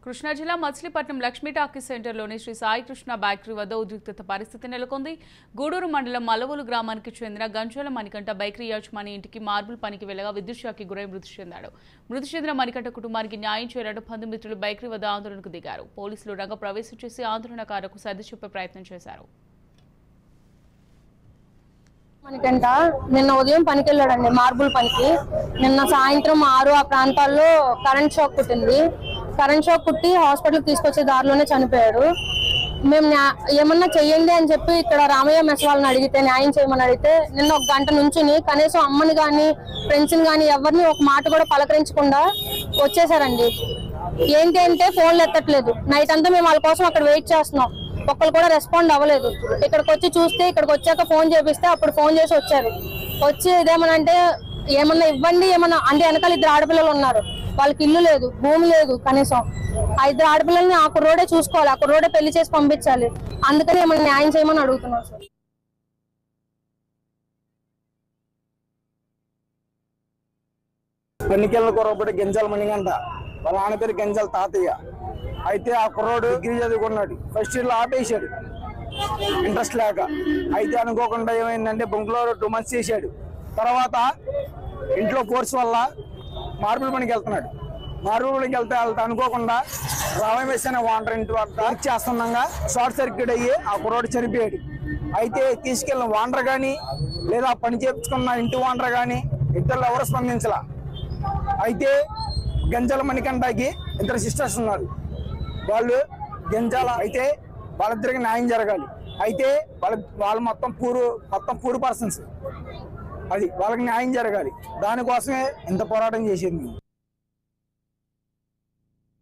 కృష్ణా జిల్లా Machilipatnam Lakshmi talkies సెంటర్లోని Shri Sai Krishna bakery వద్ద ఉద్రిక్తత పరిస్థితి నెలకొంది. గూడూరు మండలం మలవోలు గ్రామానికి చెందిన గంజాల మణికంఠ బేకరీ యజమాని ఇంటికి మార్బుల్ పనికి వెళ్లగా విద్యుత్ షాక్కి గురై మృతి చెందాడు. మృతి చెందిన మణికంఠ కుటుంబానికి న్యాయం చేయాలంటూ బంధుమిత్రులు బేకరీ వద్ద ఆందోళనకు దిగారు. పోలీసులు రంగ ప్రవేశం చేసి ఆందోళనకారులకు సర్ది చెప్పే ప్రయత్నం చేశారు. మణికంఠ నిన్న ఉదయం పనికి వెళ్ళాడండి, మార్బుల్ పనికి. నిన్న సాయంత్రం 6 ఆ ప్రాంతాల్లో కరెంట్ షాక్ కుట్టింది. కరెంట్ షాక్ కుట్టి హాస్పిటల్ తీసుకొచ్చే దారిలోనే చనిపోయాడు. మేము ఏమన్నా చెయ్యండి అని చెప్పి ఇక్కడ రామయ్య మెస్ వాళ్ళని అడిగితే, న్యాయం చేయమని అడిగితే, నిన్న 1 గంట నుంచి కనీసం అమ్మని కానీ ఫ్రెండ్స్ని కానీ ఎవరిని ఒక మాట కూడా పలకరించకుండా వచ్చేసారండి. ఏంటి అంటే ఫోన్లు ఎత్తట్లేదు. నైట్ అంతా మేము వాళ్ళ కోసం అక్కడ వెయిట్ చేస్తున్నాం. ఒక్కరు కూడా రెస్పాండ్ అవ్వలేదు. ఇక్కడికి వచ్చి చూస్తే, ఇక్కడికి వచ్చాక ఫోన్ చేపిస్తే అప్పుడు ఫోన్ చేసి వచ్చారు. వచ్చి ఇదేమనంటే ఏమన్నా ఇవ్వండి, ఏమన్నా అంటే వెనకాల 2 ఆడపిల్లలు ఉన్నారు. వాళ్ళకి ఇల్లు లేదు, భూమి లేదు. కనీసం ఆ 2 ఆడపిల్లల్ని ఆ కుర్రోడే చూసుకోవాలి, ఆ కుర్రోడే పెళ్లి చేసి పంపించాలి. అందుకని ఏమన్నా న్యాయం చేయమని అడుగుతున్నాం సార్. ఎన్నికల కుర్రబడి గంజాల మణికంఠ, వాళ్ళ నాన్న పేరు గంజాల తాతయ్య. అయితే ఆ కుర్రోడు డిగ్రీ చదువుకున్నాడు. ఫస్ట్ ఇయర్లో ఆపేశాడు ఇంట్రెస్ట్ లేక. అయితే అనుకోకుండా ఏమైందంటే బంకులో 2 months చేశాడు. తర్వాత ఇంట్లో ఫోర్స్ వల్ల మార్బుల్ పనికి వెళ్తున్నాడు. మార్బుల్ పనికి వెళ్తే అనుకోకుండా రామేశ్ అనే వాంటర్ ఇంటి వద్ద వర్క్ చేస్తుండగా షార్ట్ సర్క్యూట్ అయ్యి ఆ కుర్రోడు చనిపోయాడు. అయితే తీసుకెళ్ళిన వాంటర్ కానీ లేదా పని చేయించుకున్న ఇంటి వాంటర్ కానీ ఇద్దరు ఎవరు స్పందించాల. అయితే గంజాల మణికంఠకి 2 సిస్టర్స్ ఉన్నారు. వాళ్ళు గంజాల అయితే వాళ్ళిద్దరికి న్యాయం జరగాలి. అయితే వాళ్ళు మొత్తం పూర్ పర్సన్స్. అది వాళ్ళకి న్యాయం జరగాలి. దానికోసమే ఇంత పోరాటం చేసేది.